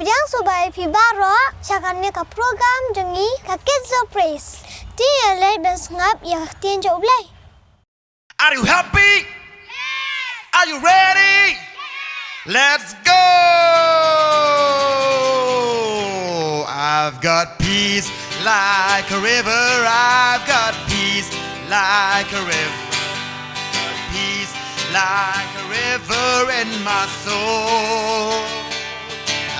Biang Sobai Pibaro, Chakanne ka program Jungi ka Kidzo Praise. Tia lay ben ngap ya tien jo blay. Are you happy? Yes. Are you ready? Yes. Let's go. I've got peace like a river. I've got peace like a river. Peace like a river in my soul.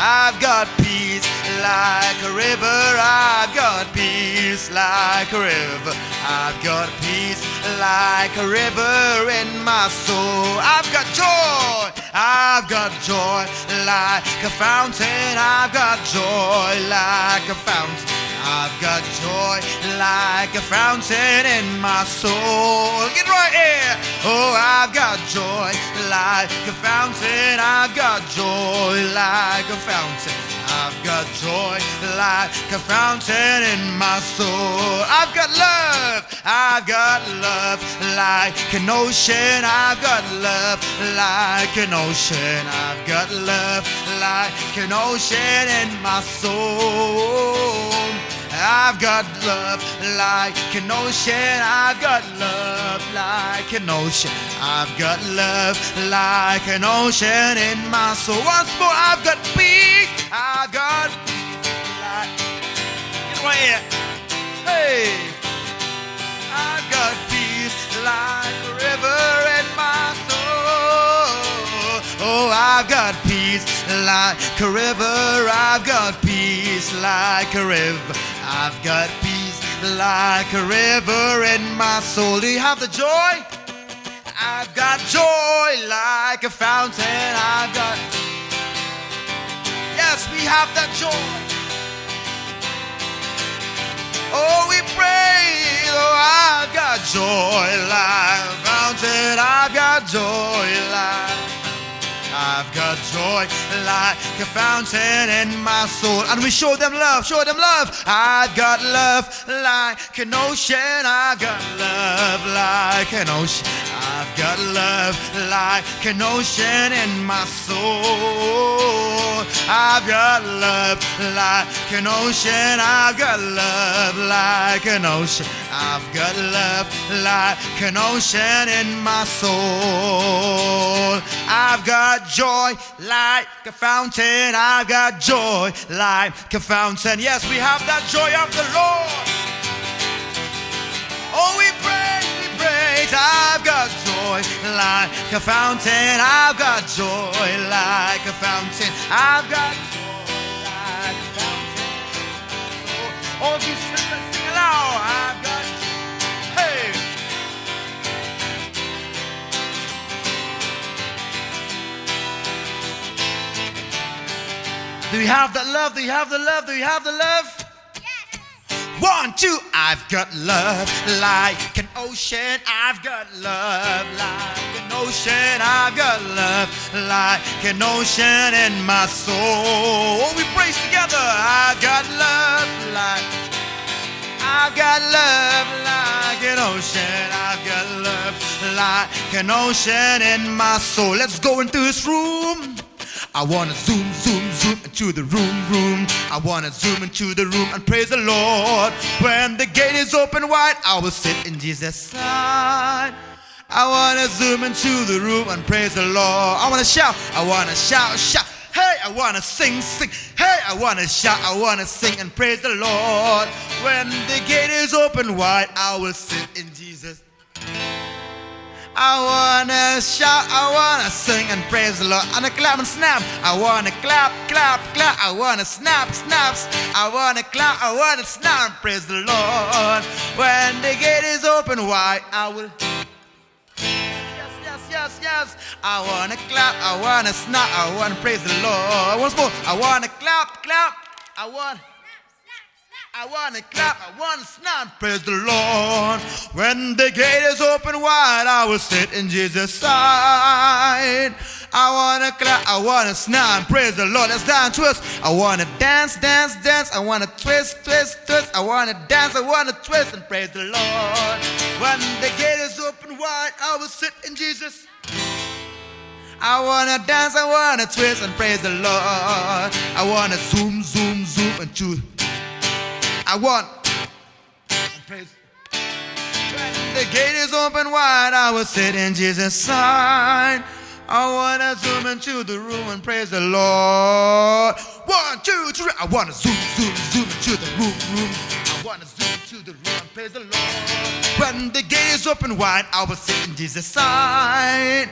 I've got peace like a river. I've got peace like a river. I've got peace like a river in my soul. I've got joy. I've got joy like a fountain. I've got joy like a fountain. I've got joy like a fountain in my soul. Get right here. Oh, I've got joy like a fountain. I've got joy like a fountain. I've got joy like a fountain in my soul. I've got love. I've got love like an ocean. I've got love like an ocean. I've got love like an ocean in my soul. I've got love like an ocean. I've got love like an ocean. I've got love like an ocean in my soul. Once more, I've got peace. I've got like, get right here. Hey, I've got peace like a river in my soul. Oh, I've got peace like a river. I've got peace like a river. I've got peace like a river in my soul. Do you have the joy? I've got joy like a fountain. I've got, yes, we have that joy. Oh, we praise. Oh, I've got joy like a fountain. I've got joy like, I've got joy like a fountain in my soul. And we show them love, show them love. I've got love like an ocean. I've got love like an ocean. I've got love like an ocean in my soul. I've got love like an ocean. I've got love like an ocean. I've got love like an ocean in my soul. I've got joy like a fountain. I've got joy like a fountain. Yes, we have that joy of the Lord. Oh, we praise, we praise. I've got joy like a fountain. I've got joy like a fountain. I've got joy like a fountain. Oh, if you sing along, I've got, hey. Do you have that love? Do you have the love? Do you have the love? Yes. 1, 2. I've got love like an ocean. I've got love like an ocean. I've got love like an ocean in my soul. Oh, we praise together. I've got love like, I've got love like an ocean. I've got love like an ocean in my soul. Let's go into this room. I wanna zoom, zoom, zoom into the room. I wanna zoom into the room and praise the Lord. When the gate is open wide, I will sit in Jesus' side. I wanna zoom into the room and praise the Lord. I wanna shout, shout. Hey, I wanna sing. Hey, I wanna shout, I wanna sing and praise the Lord. When the gate is open wide, I will sit in Jesus. I wanna shout, I wanna sing and praise the Lord. And a clap and snap. I wanna clap. I wanna snap. I wanna clap, I wanna snap and praise the Lord. When the gate is open wide, I will. Yes. I wanna clap, I wanna snap, I wanna praise the Lord. Once more. I wanna clap. I wanna clap, I wanna snap, praise the Lord. When the gate is open wide, I will sit in Jesus' side. I wanna clap, I wanna snap, praise the Lord. Let's dance, twist. I wanna dance. I wanna twist. I wanna dance, I wanna twist and praise the Lord. When the gate is open wide, I will sit in Jesus. I wanna dance, I wanna twist and praise the Lord. I wanna zoom, zoom, zoom and choose. I want and praise. When the gate is open wide, I will sit in Jesus' side. I wanna zoom into the room and praise the Lord. 1, 2, 3. I wanna zoom, zoom, zoom into the room. I wanna zoom into the room and praise the Lord. When the gate is open wide, I will sit in Jesus' side.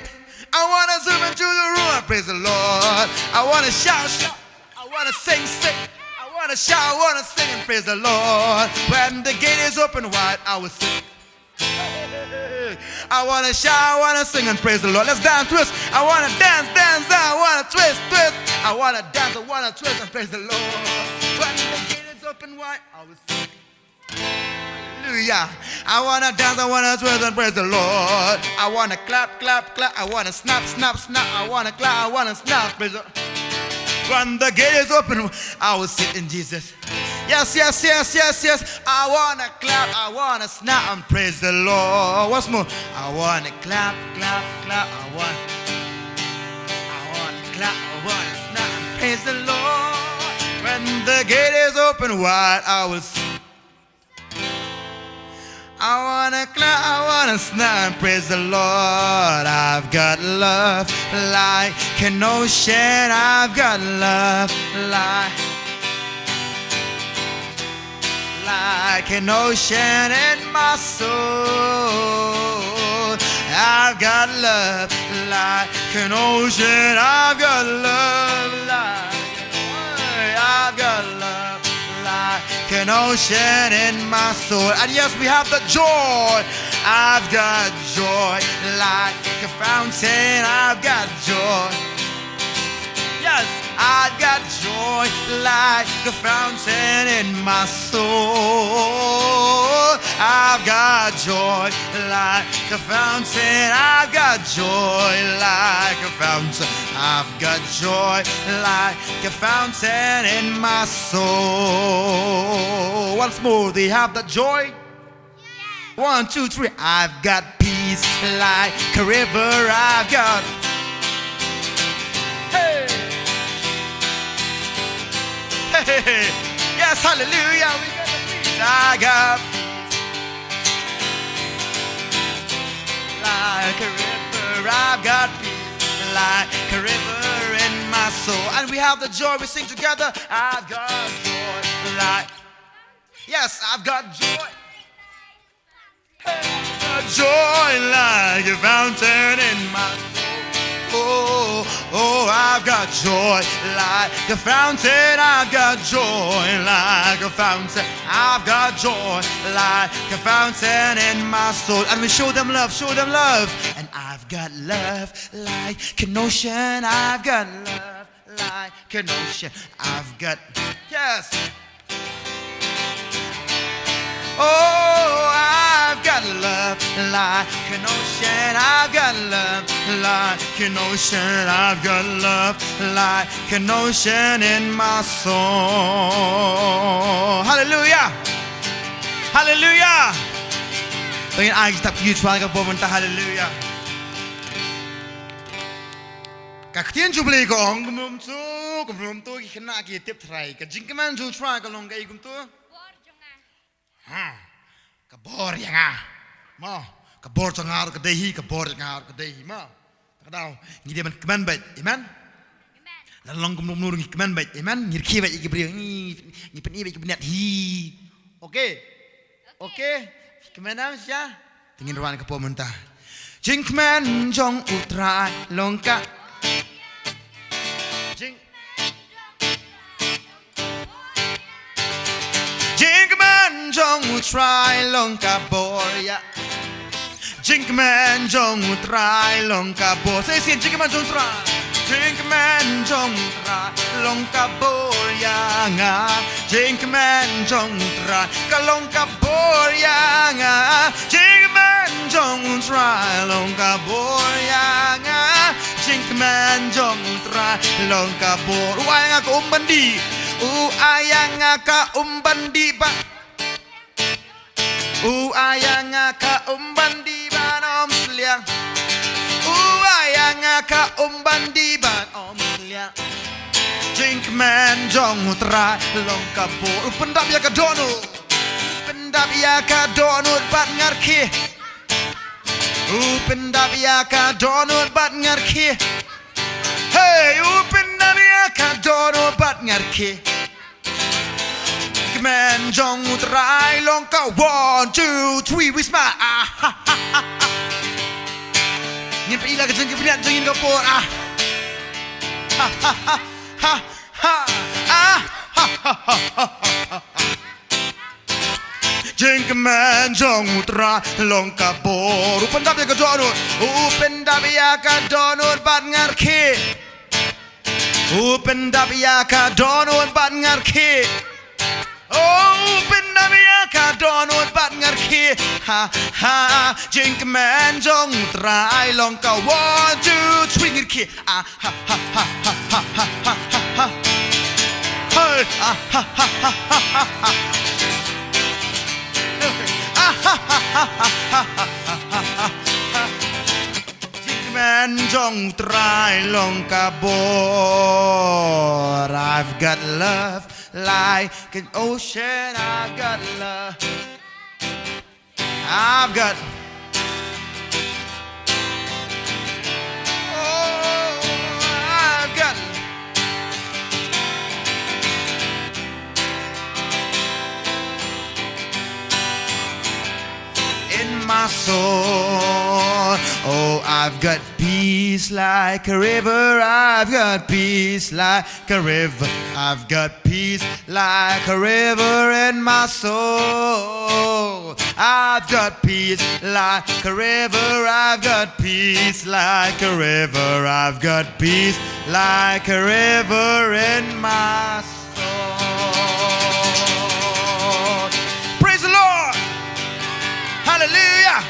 I wanna zoom into the room and praise the Lord. I wanna shout, shout. I wanna sing, sing. I wanna shout, I wanna sing and praise the Lord. When the gate is open wide, I will sing. I wanna shout, I wanna sing and praise the Lord. Let's dance, twist. I wanna dance, dance, I wanna twist, twist. I wanna dance, I wanna twist and praise the Lord. When the gate is open wide, I will sing. Hallelujah. I wanna dance, I wanna twist and praise the Lord. I wanna clap, clap, clap. I wanna snap, snap, snap. I wanna clap, I wanna snap. Praise the Lord. When the gate is open, I will sit in Jesus. Yes, yes, yes, yes, yes. I wanna clap, I wanna snap and praise the Lord. What's more? I wanna clap, clap, clap. I wanna clap, I wanna snap and praise the Lord. When the gate is open wide, I will sing. I wanna clap, I wanna snap and praise the Lord. I've got love like an ocean. I've got love like an ocean in my soul. I've got love like an ocean. I've got love I've got love like an ocean in my soul. And yes, we have the joy. I've got joy like a fountain. I've got joy. Yes, I've got joy like a fountain in my soul. I've got joy like a fountain. I've got joy like a fountain. I've got joy like a fountain in my soul. Once more, they have the joy. 1, 2, 3. I've got peace like a river. I've got. Hey. Hey. Yes, hallelujah. We got the peace. I got peace like a river. I've got peace like a river in my soul. And we have the joy. We sing together. I've got joy like. Yes, I've got joy. Joy like a fountain in my soul. Oh, I've got joy like a fountain. I've got joy like a fountain. I've got joy like a fountain in my soul. And we show them love, show them love. And I've got love like an ocean. I've got love like an ocean. I've got, yes. Oh, I've got love like an ocean. I've got love like an ocean. I've got love like an ocean in my soul. Hallelujah. Hallelujah. Pengen ayos tak YouTube ka pumunta. Hallelujah. Kaktian jubli ko ang gumum tu kena ki tip try ka Jingmane ju try ka long kai gum tu. Kabor yang ma kabor sangar ke dehi kabor sangar ke dehi ma kadau ngi dia keman baik amen lalong kum nur ngi keman baik amen ngir ki baik ki bri ngi pen baik ki net hi okay keman sia tingin ruan ke pemerintah Jingmane jong utrai longka Jingmane jong utrai longka boya Jingmane jong utrai longka bo say sin Jingmane jong utrai Jingmane jong utrai longka boya nga Jingmane jong utrai ka longka boya nga Jingmane jong utrai longka boya nga Jingmane jong utrai longka bo wa nga ko umbandi ayang ka umbandi ba ayang ka umbandi ba nom sliang ayang ka umbandiban omlia Jingmane jong utrai long kapo upendap ya ka dono upendap ya ka dono bat ngarki upendap ya ka dono bat ngarki hey upendap ya ka dono bat ngarki Jingmane jong utrai long ka 1 2 3 we smile ah ha ha ha Ngin pila ka jeng kebrian jengin kapor ah ha ha ha ha ha ah ha ha ha Jingmane jong utra long kapor upendap ya ka donut upendap ya ka donut bat ngarki upendap ya ka donut bat ngarki Oh, penamia ka donut bat ngarki ha ha Jingmane jong trai long ka 1 2 3 ngarki ah ha ha ha ha ha ha ha ha hey ah ha ha ha ha ha ah ha ha ha ha Jingmane jong trai long ka bor I've got love like an ocean I've got love I've got oh I've got in my soul oh I've got peace like a river I've got peace like a river I've got peace like a river in my soul I've got peace like a river I've got peace like a river I've got peace like a river in my soul Praise the Lord Hallelujah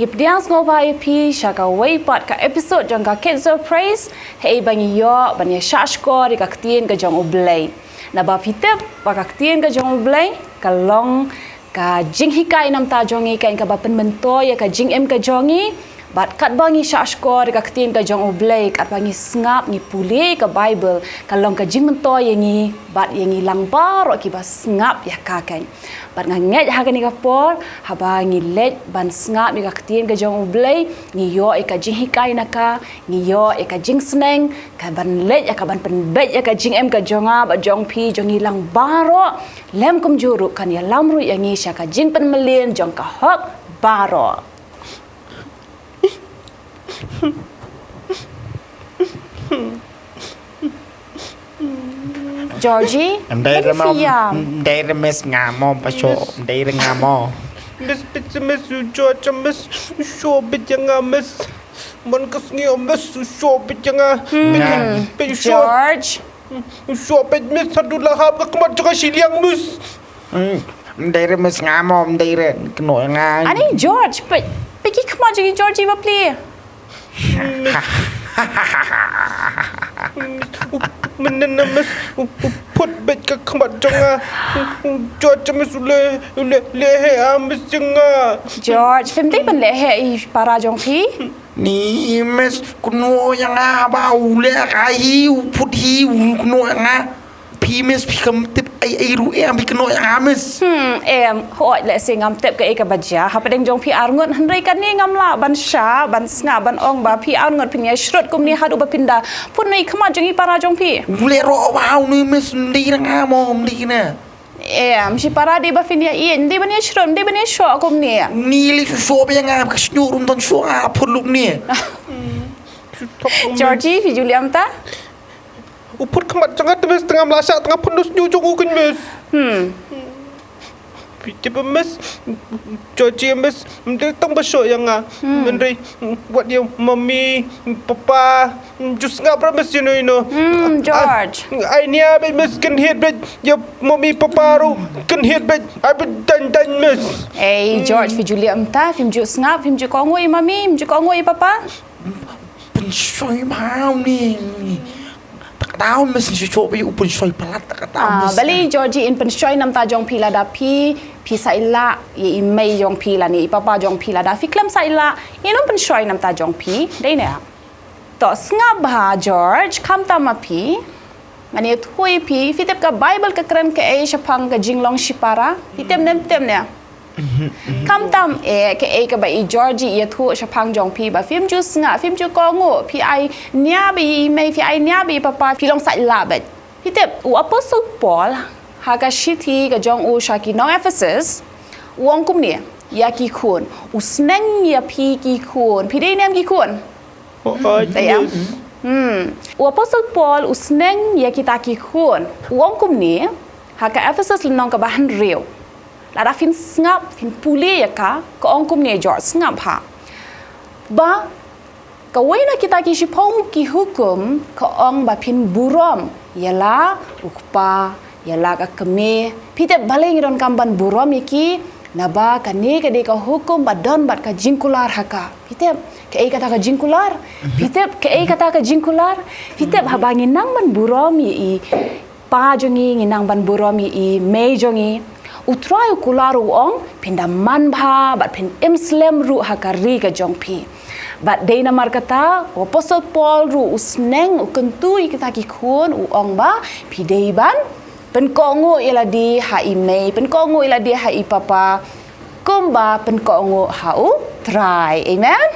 Yipdiang ngobai pi shaka way part ka episode jong ka Kidzo praise hey bangi yo banya shashko di ka ktien ka jong oblay na ba fitep ba ka ktien ka jong oblay ka long ka jing hikai nam ta jongi ka ka ba pen mento ya ka jing em ka jongi bat kat bangi shashko di ka ktien ka jong oblay kat bangi ngap ni puli ka bible ka long ka jing mento yangi bat yangi lang baro ki ba ngap ya ka kan bat nganget ha ni ka por haba ngi let ban ngap ni ka ktien ka jong oblay ni yo e ka jing hikai na ka ni yo e ka jing sneng ka ban let ya ka ban pen bet ya ka jing em ka jonga ba jong pi jongi lang baro lem kum juru kan ya lamru yangi sha ka jing pen melien jong ka hok baro Georgie, Đây là mes ngamo paso, đây là ngamo. Miss Miss George Miss show bitanga Miss Mon kasngi Miss show bitanga George. show bit Miss Sadula hab kamat juga siliang Miss Đây là mes ngamo, đây là nội ngang. Ani George, pergi ke mana jadi Georgie ba play? Menena Miss put bit ka kamat juga George Miss le he Miss janga George, film tu pun leh i para jong pi. Ni mes kuno yang abau le kai put hi kuno yang pi mes pi kam tip ai ru em pi kuno yang mes. Em, hoi le sing ngam tep ke eka baja. Hapa deng jong pi arngot henry kan ni ngam la ban sha, ban snga, ban ong ba pi arngot pi iashrut kum ni hadu ba pinda. Pun ni kema jong i para jong pi. Le ro wow ni mes ndi na ngamo ndi na. Em, Shipara di ba finia i, ndi ban iashrut, ndi ban iashrut kum ni. Ni li so be ngam ka snurun ton so a put luk ni. Georgie, fi Juliam ta? Uput kamat jangan Miss tengah melasak tengah penuh nyucuk ukun Miss Tiba Miss Georgie Miss Dia tang besok yang Menri Buat dia Mami Papa Jus ngap berapa Miss you know George. I ni abis Miss kan hit bet Ya Mami Papa ru Kan hit bet Abis dan Miss George, fi Juliam ta? Film juk ngap, film juk kongoi mami, film juk kongoi papa? Pensoi mau ni. tahu mesti cucuk pi upun soi pelat tak tahu. Bali Georgie in pensyoi nam ta jong pi la da pi saila ye imei jong pi la ni papa jong pi la da fi klem saila ye no pensyoi nam ta jong pi dei ne to snga ba George kam ta ma pi mani thui pi fi tep ka Bible ka kren ke e shapang ka jinglong Shipara fi tem ne kam tam ke e ka ba i Georgie ye thu shapang jong pi ba phim ju snga phim ju ko ngo pi ai nya bi mei fi ai nya bi papa fi long saila ba fi tep u apostle Paul haga shiti ka jong u shaki no Ephesus wong kum ni ya ki khun u sneng ya pi ki khun pi dei nem ki khun Dayam. U apostle Paul u sneng ya kita ki khun wong kum ni haga Ephesus lenong ka bahan real la da fin ngap fin puli ya ka ong kum ni George ngap ha ba ka waina kita ki shipong ki hukum ka ong ba pin burom yala ukpa yala ka keme pite baleng ron kamban burom iki naba ka ne ka de ka hukum ba don bat ka jingkular haka pite ke ai kata ka jingkular pite ke ai kata ka jingkular pite habangi nang ban burom i pa jongi nginang ban burom i me jongi utrai kular ong pindaman bha bat pin imslem ru hakari ka jongpi bat deina mar kata apostle Paul ru usneng ukentui kita ki khun u ong ba pidei ban pen kongo ila di ha email pen kongo ila di ha papa kumba pen kongo ha u try amen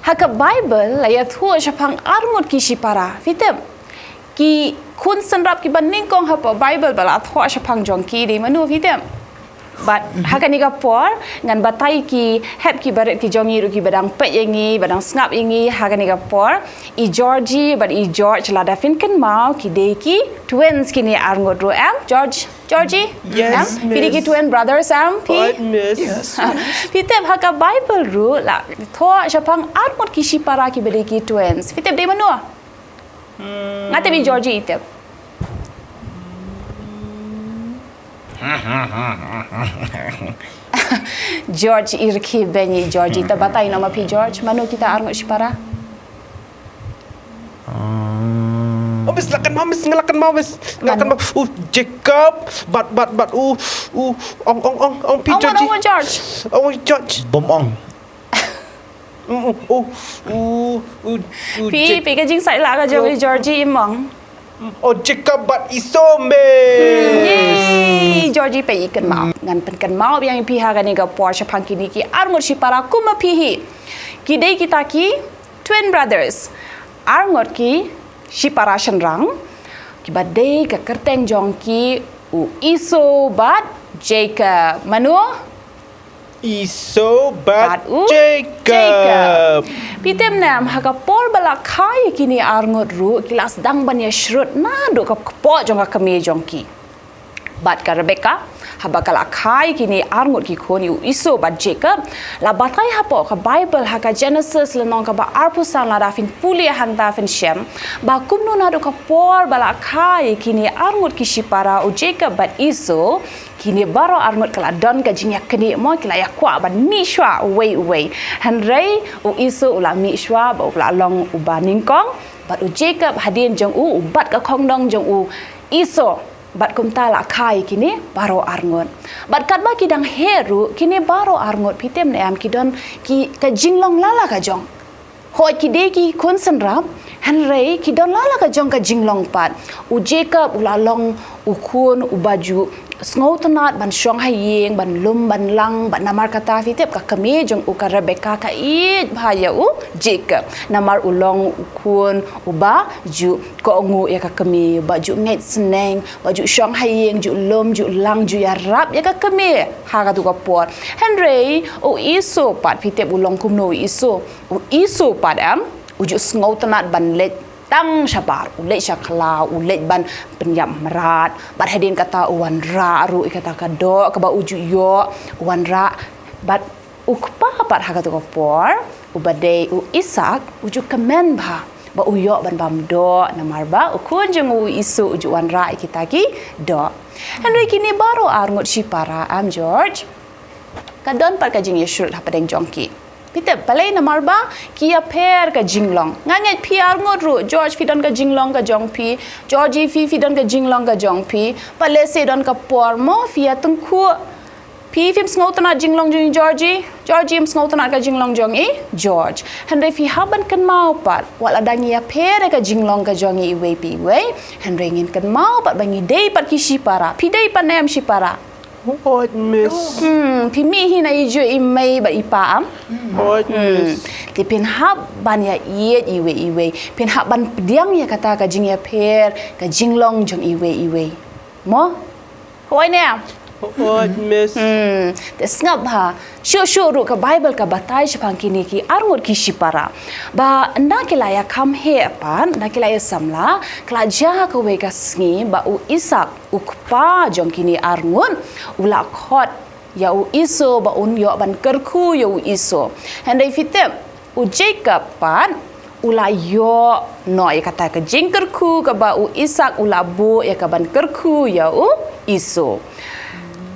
haka Bible la ya thu shapang armut ki Shipara fitem ki kun sanrap ki baning kong ha Bible bala thu shapang jongki di manu fitem but hakani ka por ngan batai ki hep ki baret ki jongi ru ki badang pet yangi badang snap yangi hakani ka por I Georgie but I George la da fin kan mau ki de ki twins kini arngot ru am Georgie Yes, am pidi ki twin brothers am pi Right, miss. Yes. Fitep haka Bible ru la tho shapang arngot ki Shipara ki bede ki twins fitep de manu ngate bi Georgie itep George irki benyi George ita batai nama pi George manu kita arngot Shipara Miss lakan mau Jacob but ong pi George George Bom ong. pi ka jing sai la ka Georgie imong Jacob but iso me Yay! Georgie pe ikan mau ngan pen kan mau yang pi ha gani ga Porsche pangkini ki arngot Shipara kuma pihi ki dei kita ki twin brothers arngot ki Shipara shenrang ki badai ka kerteng jongki u iso bat Jacob manu iso but u Jacob pitem nam haga por bala khai kini arngot ru kilas dang ban iashrut na do ka po jong ka kame jongki bat ka Rebecca haba kala khai kini arngot ki khoni u iso bat Jacob la batai hapo ka Bible ha ka Genesis lenong ka ba arpusan la dafin puli hanta fin shem ba kumno na do ka por bala khai kini arngot ki Shipara u Jacob bat iso kini baro arngot kala don ka jinya kini mo kila ya kwa ban mi shwa way hanrei u iso ula mi shwa ba ula long u baningkong bat u Jacob hadin jong u bat ka khongdong jong u iso bat kumta la khai kini baro arngot bat katba kidang heru kini baro arngot pitem ne am kidon ki ka jinglong lala ka jong hoi ki de ki kun sanrap hanrei kidon lala ka jong ka jinglong pat u Jacob ula long u kun u baju snoutonat ban syong hayeng ban lum ban lang ban namar kata fitep ka kami jong u ka Rebecca ka it bhaya u Jacob namar ulong ukun uba ju ko ngu ya ka kami baju ngait seneng baju syong hayeng ju lum ju lang ju ya rap ya ka kami ha ka tu ka pot Henry u iso pat fitep ulong kumno u iso pat am uju snoutonat ban let tang syabar ulek syakla ulek ban penyam merat bat hadin kata uwan ra ru kata kado ke ba uju yo uwan ra bat ukpa pat ha kata kopor ubade u Isak uju kemen ba uyo ban bam do namar ba ukun jeng u isu uju uwan ra kita ki do Henry kini baru arngot Shipara am George kadon pat ka Jingiaroh ha padeng jongki Pite balai na marba kia pair ka jinglong. Nganget pi arngot ru George fi don ka jinglong ka jong pi. Georgie fi don ka jinglong ka jong pi. Pale se don ka por mo fi atung khu. Pi film ngau tana jinglong jong Georgie. Georgie ngau tana ka jinglong jong George. Henry fi haban kan mau pat. Wala dangia pair ka jinglong ka jong iwe pi we. Henry ngin kan mau pat bangi day pat ki Shipara. Pi day pat nem Shipara. What, miss? Pi mi hina ijo imay ba ipaam? What, miss? Ti pinhab ban ya iwe. Pinhab ban pediang ya kata ka jing ya per, ka jinglong jong iwe. Mo? Hoy ne? What, miss? Te snap ha. Syo ru ka Bible ka batai sepang kini ki arngot ki Shipara. Ba anda kila ya kam he pan, anda kila ya samla, kala ja ka we ka sngi ba u Isak u kpa jong kini arngot, ula khot ya u iso ba un yo ban kerku ya u iso. Handai fitem u Jacob pan ula yo no ya kata ka jing kerku ka ba u Isak ula bu ya ka ban kerku ya u iso.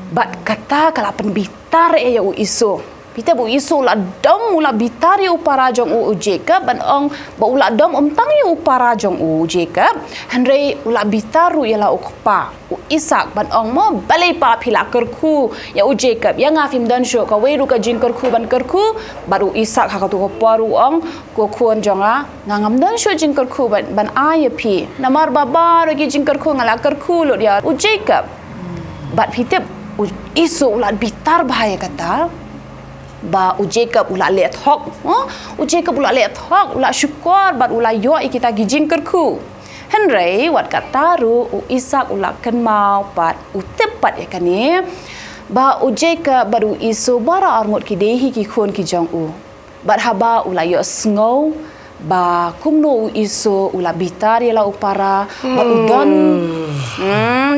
Bat kata kala pen bitar ya u iso. Pita bu iso ula dom ula bitar ya u parajong u Jacob ban ong ba ula dom tang ya u parajong u Jacob. Henry ula bitar ya la u kpa u Isak ban ong mo balai pa pila kerku ya u Jacob. Ya ngafim dan syo ka weru ka jing kerku ban kerku baru Isak ha ka tu ko paru ong ko kuon jonga ngangam dan syo jing kerku ban aya pi. Namar baba lagi jing kerku ngala kerku lo dia u Jacob. Bat pitep iso ulat bitar bahaya kata ba u Jacob ulat let hok u Jacob ulat let hok ulat syukur bat ulat yo kita gijing kerku Henry wat kata ru u Isak ulat ken mau pat u tepat ya kani ba u Jacob baru iso bara arngot ki dehi ki khon ki jong u bat haba ulat yo sngo ba kumno u iso ulat bitar ya la upara bat udon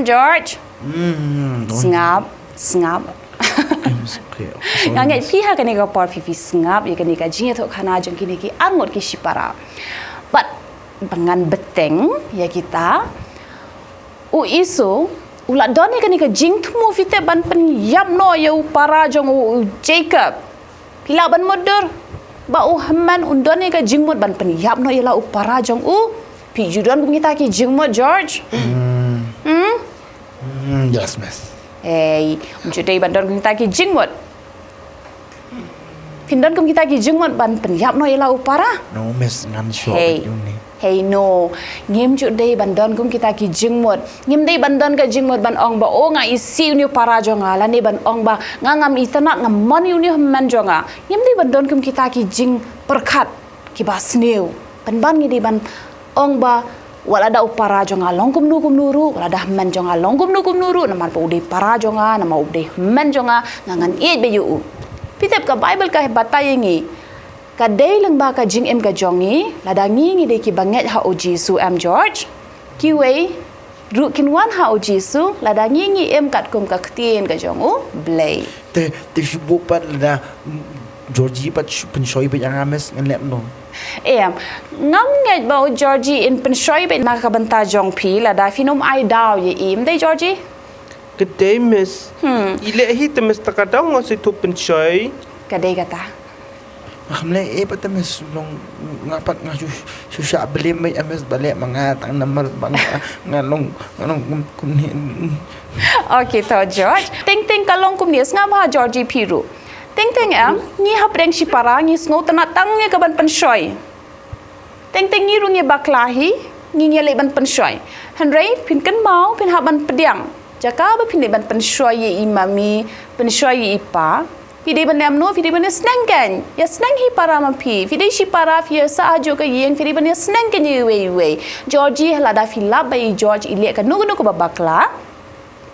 George Ngap. Nganget pihak kani ka por fifi ngap ya kani ka jinge thok khana jong kini ki angot ki Shipara. But bangan beteng ya kita u iso ulat don ya kani ka jing thumu fite ban pen yam no ya u para jong u Jacob. Pila ban modur ba u hamman undon ya ka jingmot ban pen yam no ya la u para jong u pi judan kum kita ki jingmot George. Yes, miss. Hey, judai bandar kita ki jingmot. Pindan kum kita ki jingmot ban penyap no ila upara. No, miss, ngan show Hey. ni. Hey no, ngim judai bandar kum kita ki jingmot. Ngim dai bandan ka jingmot ban ong ba o nga isi uni para jonga la ni ban ong ba nga ngam itana ngam man uni man jonga. Ngim dai bandan kum kita ki jing perkat ki ba sneu. Ban ngi dai ban ong ba wala da upara jonga longkum nuru wala da men jonga longkum nuru nama pa ude para jonga nama ude men jonga ngangan e be yu pitep ka Bible ka batayengi ka dei lang ba ka jing em ka jongi la da ngi de ki banget ha o Jesu am George ki we ru kin wan ha o Jesu la da ngi em kat kum ka ktien ka jongu blay Te fibu pat da Georgie pat pensoi pa yang ames ngan lep no. Ngam nget ba Georgie in pensoi be nakabanta jong pi la da finom ai daw ye im dei Georgie Good day, miss. Ile hi te miss takadang ngasi tu pensoi. kadai kata Kamle pat ames long ngapat nga susya belim may ames balik mga tang namar bang ngalong kunin. Okay, to George. Ting kalong kumnias nga ba Georgie Piru. Ting ni hapreng Shipara ngi sngo tanatang ngi kaban pensoi. Ting ni ru ngi baklahi ngi le ban pensoi. Henry pin kan mau pin haban pediang. Jaka ba pin ban pensoi ye imami pensoi ye ipa. Pide ban namno pide ban snang kan. Ya snang hi para mampi. Pide Shipara fi sa ajo ka yeng pide ban snang kan ye we. Georgie halada fi labai George ile ka nugu ko babakla.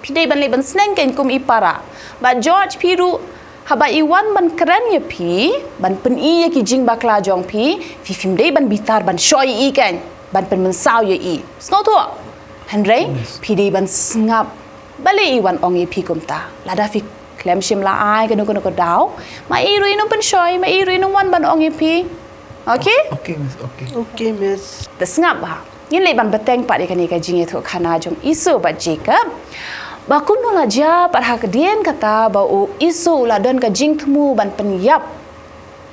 Pide ban le ban snang kan kum ipara. Ba George Piru haba iwan ban keren ya pi ban pen i ki jing bakla jong pi fi fim dei ban bitar ban shoi i kan ban pen men saw ye i snow to Henry pi dei ban ngap bale iwan ong ye pi kumta lada fi klem shim la ai kan ko daw ma i ru inu pen shoi ma i ru inu wan ban ong ye pi okay Okay, miss, okay. Okay, miss. the ngap ba yin le ban beteng pat ye kan ka jing ye tho khana jong iso ba Jacob Bakun nula ja par hak dien kata ba u isu la don ka jing thmu ban penyap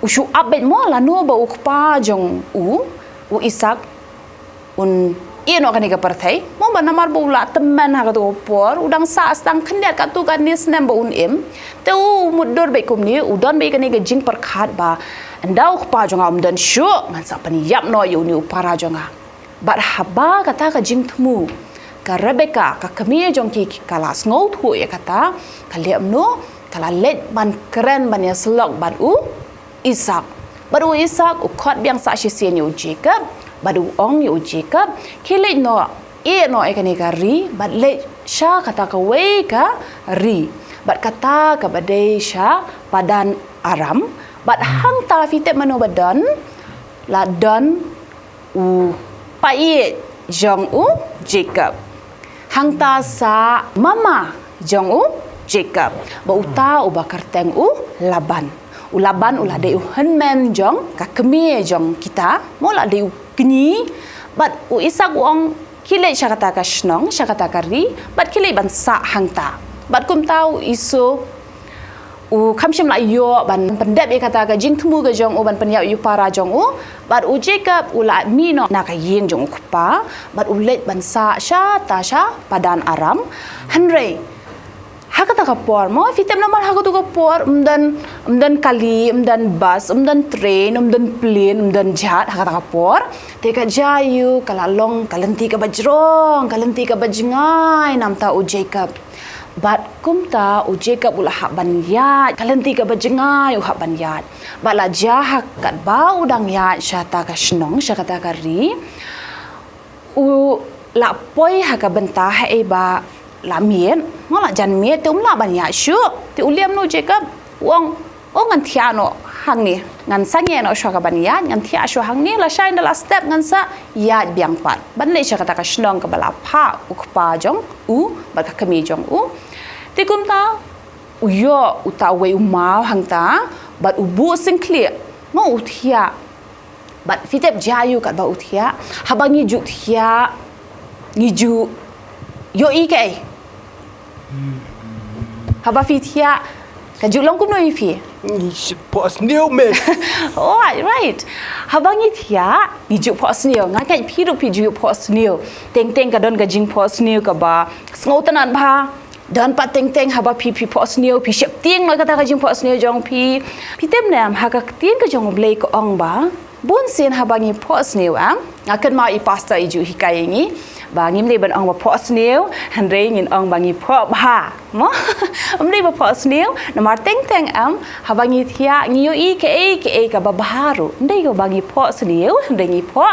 ushu abet mo la no ba ukpa jong u Isak un ino kani ka partai mo ba namar bula teman ha ka to por udang sa astang khendat ka tu ka nis nem ba un em te u mudur be kum ni udon be kani ka jing perkhat ba ndau ukpa jong am dan shu man sa pani yap no yu ni upara jong bat haba kata ka jing thmu ka Rebecca ka kami jong ki kalas ngau thu ya kata ka liam no kala let ban keren ban ya slok ban u Isak baru Isak ukot biang sa sien yu Jacob baru ong yu Jacob kile no no ekani ka ri bat le sha kata ka we ka ri bat kata ka badai sha padan Aram bat hang ta fite mano badan la don u pai jong u Jacob hang ta sa mama jong u Jacob ba uta u bakar teng u Laban ulaban ula de henmen jong ka kemi jong kita mola de kni bat u Isak ong kile syakata ka snong syakata ka ri bat kile ban sa hangta bat kum tau isu u khamshim la yo ban pendep e kata ka jing thmu ga jong u ban penya yu para jong u bat u Jacob ula mi no na ka yeng jong ukpa bat u let ban sa sha ta sha padan Aram hanre hakata ka por mo fitem namar hakatu ka por umdan kali umdan bus umdan train umdan plane umdan jhat hakata ka por te ka jayu kalalong kalenti ka bajrong kalenti ka bajngai namta u Jacob bat kumta u Jacob ula hak ban yat kalenti ka bajngai u hak ban yat bat la jahak kat ba udang yat syata ka snong syakata ka ri u la poi haka bentah e ba la mien ngola jan mie te umla ban ya shu te uliam no Jacob wong ngan thia no hang ni ngan sange no sha ka ban ya ngan thia shu hang ni la shai na la step ngan sa ya biang pat ban le sha kata ka shnong ka bala pha ukpa jong u ba ka kami jong u te kum ta u yo u ta we u ma hang ta bat u bu sing clear ngo u thia bat fitep jayu kat ba u thia habangi ju thia ni ju yo i ke haba fitia ka julong kum no ifi Pos new miss. oh right haba ngi thia ni ju pos new nga kai phi ru phi ju pos new teng ka don ka jing pos new ka ba sngotanan ba don pa teng haba phi pos new phi shep ting no kata ka jing pos new jong phi tem nam ha ka ting ka jong blai ko ong ba bun sin haba ngi pos new ngakan ma I pastor I ju hikai ngi ba ngim le ban ong ba pos new han re ngin ong ba ngi pho ba mo le ba pos new na mar teng ha ba ngi thia ngi yo I ke ka ba baru ndai go ba ngi pos new han re ngi pho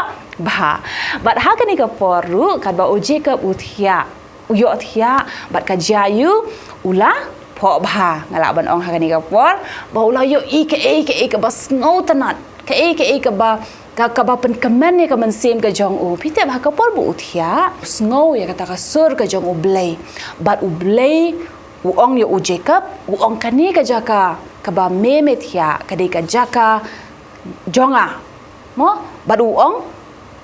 ba bat ha ka ni ka poru ka ba o Jacob u thia u yo thia bat ka jayu ula pho ba ngala ban ong ha ka ni ka por ba ula yo I ke ka ba ngau tanat ke ba ka ba pen kaman ni ka man sem ka jong u pite ba ka por bu thia snow ya kata ka sur ka jong u blay but u blay u ong yo u Jacob u ong kani ka jaka ka ba meme thia ka de ka jaka jonga mo but u ong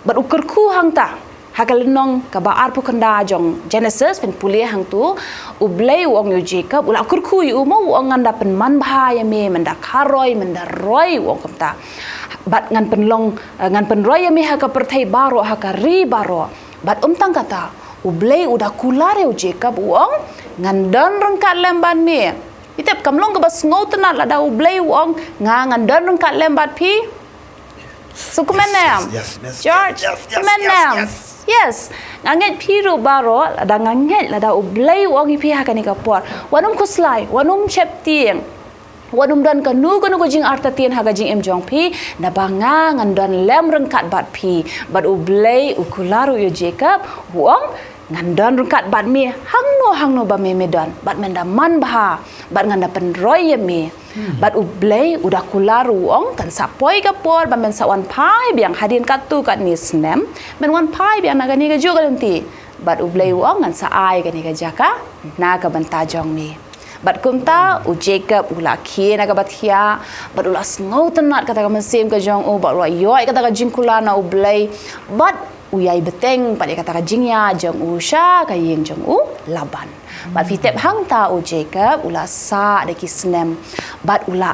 but u kerku hang ta hakalenong ka ba arpu kanda jong Genesis pen pulia hang tu u blay u ong yo Jacob u la kerku u mo u ong anda pen man bha ya me manda karoi manda roi u ong kamta bat ngan penlong ngan penroy mi ha ka perthai baro ha ka ri baro bat tang kata u blai udah kulare u Jacob uong ngan don rengkat lemban mi itep kamlong ka bas ngau tenat la da u blai uong ngan don rengkat lembat pi so kumenem Yes, yes, George yes, yes, kumenem yes nganget pi ru baro la da nganget la da u blai uong pi ha ka ni ka por wanum kuslai wanum chep tieng wanum dan kanu jing arta tien haga jing em jong pi na banga ngan don lem rengkat bat pi bat u blai u kularu yo Jacob wong ngan don rengkat bat mi hang no ba me don bat menda man bah bat ngan da pen roy mi bat u blai udah kularu wong kan sapoi ka por ba men sawan pai biang hadin katu kat ni snem men wan pai biang naga ni ga ju galenti bat u blai wong ngan sa ai ka ni ga jaka na ka banta jong mi bat kumta u Jacob ula kie na ka bathia bat ula ngau tenat kata ka mesim ka jong u bat ula yoi kata ka jingkula na u blai bat uyai beteng pada kata ka jingya jong u sha ka yeng jong u laban bat fitep hang ta u Jacob ula sa de ki snem bat ula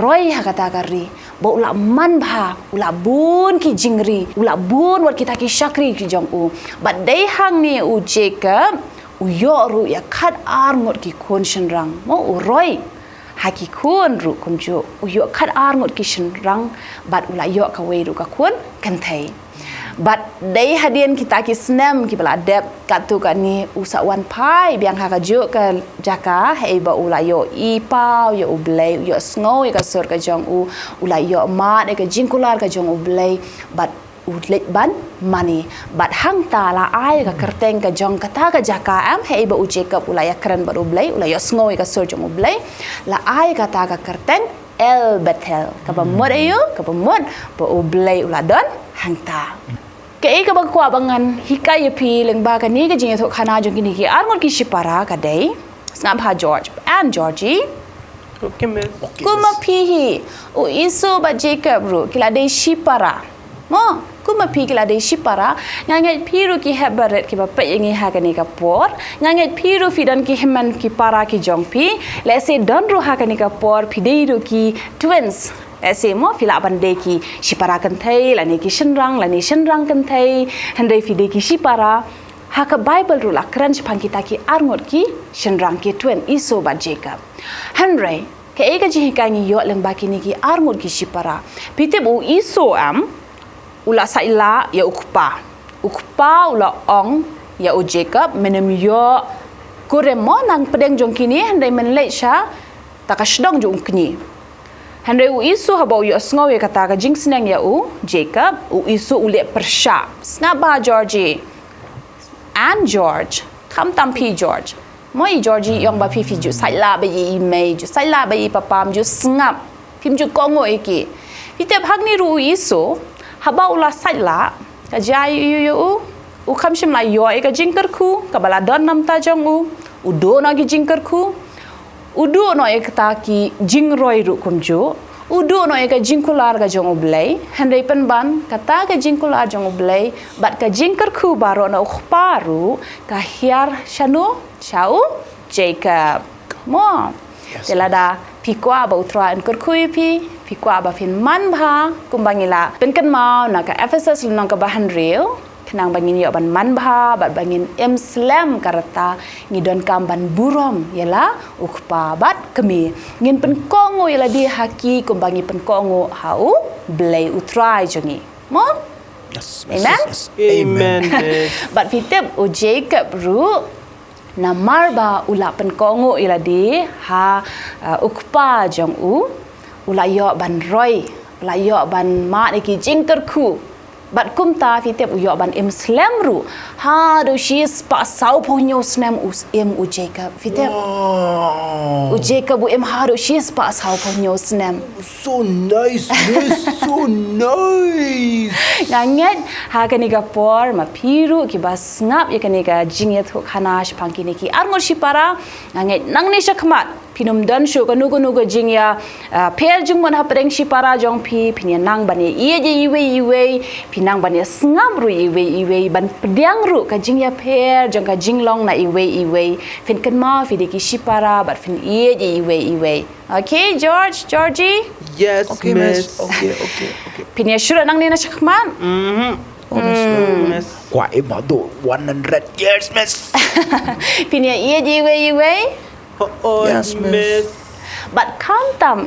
roy ha kata kari bo ula man bha ula bun ki jingri ula bun wat kita ki shakri ki jong u bat dei hang ni u Jacob u yo ru ya khat ar ngot ki kon shin rang mo u roy haki kun ru kum ju u yo khat ar ngot ki shin rang bat ula yo ka we ru ka kun kan thai but day hadian kita ki snem ki bala dep katu kan ni usa wan pai biang ha ka ju ka jaka hei ba ula yo I pau yo ublei yo sngo ka sur ka jong u ula yo ma de ka jingkular ka jong ublei but ulet ban money but hang ta la ai ka kerteng ka jong kata ka jaka am hei ba u Jacob ula ya kran ba ublei ula yo sngo ka sur jong ublei la ai kata ka kerteng el betel ka ba mod ayo ka ba mod ba ublei ula don hang ta Kaya ka bagkwa bangan hikay pi leng ba kani ka jing ito kana jong kini ki armon ki Shipara ka day snap ha George and Georgie Okay, miss. kuma pihi o iso ba Jacob ru kila day Shipara mo kuma pi kila day Shipara nganget piru ki hebaret ki ba payengi ha kani ka por nganget piru fidan ki heman ki para ki jong pi let's say don ru ha kani ka por pideiru ki twins ऐसे मो फिला बंदे की शिपारा कंथई लाने की शनरंग कंथई हंडे फिदे की शिपारा हाका बाइबल रुला क्रंच फंकिता की आरंगोट की शनरंग के ट्वेन इसो बा जेकब हंडे के एक जी कांगी यो लंबा की की आरंगोट की शिपारा पिते बो इसो am ula saila ya ukpa ula ong ya u Jacob menem yo kuremo nang pedeng jong kini hंडे men lecha takashdong jong kini Henry u isu haba u sngaw ya kata ka jing sneng ya u Jacob u isu u le persha snaba Georgie and George kam tampi George moi Georgie yong ba fi ju sai la ba yi mai ju sai la ba yi papam ju snap phim ju kongo eki pite phak ni ru u isu haba u la sai la ka jai yu u kham shim la yo e ka jing kar khu ka bala don nam ta jong u do na gi jing kar khu udu no ekta ki jingroi ru kumju udu no eka jingkular ga jong oblei handai pen ban kata ka jingkular jong oblei bat ka jingker khu baro na ukhparu ka hiar shanu chau Jacob mo telada pikwa ba utra en kur khu pikwa ba fin man bha kumbangila pen kan mau na ka Ephesus lunang ka bahan real kenang bangin yo ban manbha bat bangin slam karata ngidon kam ban burom yala ukpa bat kemi ngin pen kongo yala di haki kumbangi pen kongo hau blay utrai jongi mo Yes. Amen? Yes. Amen. But fitep u Jacob ru na marba ula pen kongo yala di ha ukpa jong ula yo ban roy ula yo ban ma ki jingker khu But kumta fitep uyo ban slam ru ha do she spa sau ponyo snem us u Jacob fitep u Jacob u ha do she spa sau ponyo snem So nice, miss. So nice. nganget ha kaniga por ma piru ki bas ngap ya kaniga jinget ho khana shpangki ni ki arngor Shipara nganget nangni shakmat pinum dan shu ka nugo jingya per jingmon ha preng Shipara jong pi pinya nang bani iye je iwe pinang bani sngam ru iwe ban pediang ru ka jingya per jong ka jinglong na iwe fin kan ma fi de ki Shipara bat fin iye je iwe okay Georgie Yes, Okay, miss. miss. Okay. pinya shura nang ni na shakman Miss. Kwa imado 100 years, miss. pinya iye je iwe Oh, Yes, miss. miss. But kam tam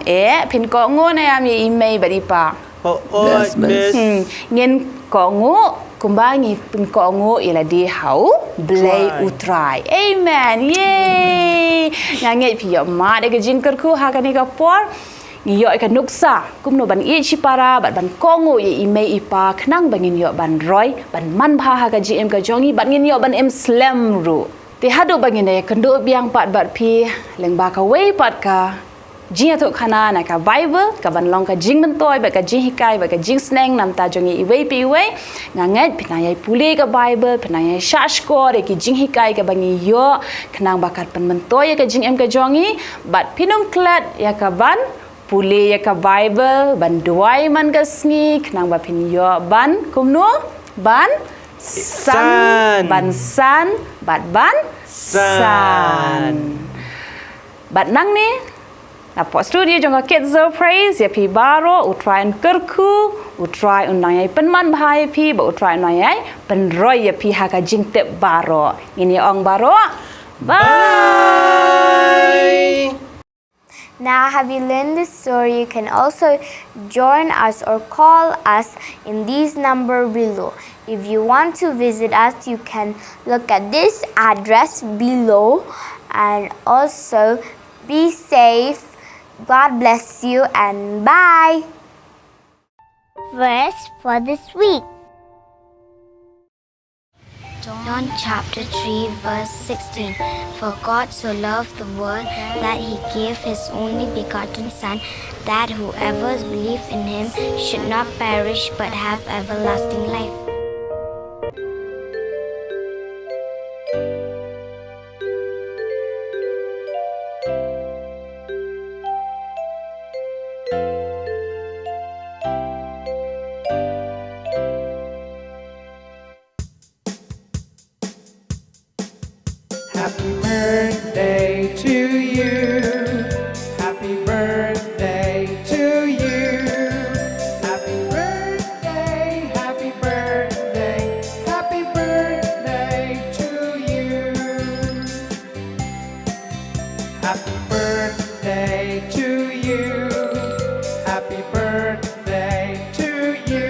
pin ko ngo na yam ye email bari pa. Oh, Yes, miss. miss. Ngin ko ngo kumbangi pin ko ngo ila di hau blay Try. utrai. Amen. Yay. Nganget pi yo ma de ga jingker ku ha ka ni ka por. Ni yo ka nuksa kum no ban i Shipara ban ko ngo ye email ipa khnang bangin yo ban roy ban man bha ha ka gm ka jongi ban ngin yo ban slam ru. Ti hadu bangin ne kendo biang pat bat pi leng ba ka wei pat ka jing tu khana na ka Bible ka ban long ka jing man toy ba ka jing hikai ba ka jing sneng nam ta jongi iwe pi iwe nganget pinayai puli ka Bible pinayai shash ko re ki jing hikai ka bangi yo khnang bakat pan man toy ka jing em ka jongi bat pinum klat ya ka ban puli ya ka Bible ban duai man ka sngi khnang ba pin yo ban kumno ban San. Ban san. Bat ban. San. Bat nang ni. Napok studio jangka Kidzo Praise ya pi baro utrayan kerku utray unayai penman bahaya pi ba utray unayai penroy ya pi haka jingtep baro ini ong baro bye. Now, have you learned this story? You can also join us or call us in these number below. If you want to visit us, you can look at this address below. And also, be safe. God bless you and bye. Verse for this week. John chapter 3 verse 16. For God so loved the world that he gave his only begotten Son, that whoever believes in him should not perish but have everlasting life. Happy birthday to you. Happy birthday to you. Happy birthday, happy birthday, happy birthday to you. Happy birthday to you. Happy birthday to you.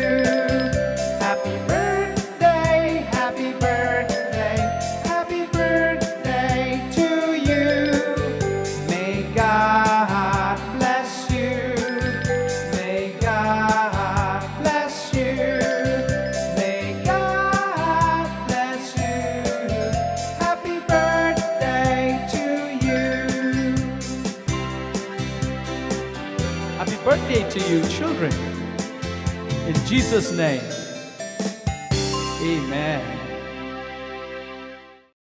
Happy birthday, happy birthday, happy birthday to you. May God bless you. May God bless you. May God bless you. Happy birthday to you. Happy birthday to you, children. In Jesus' name, amen.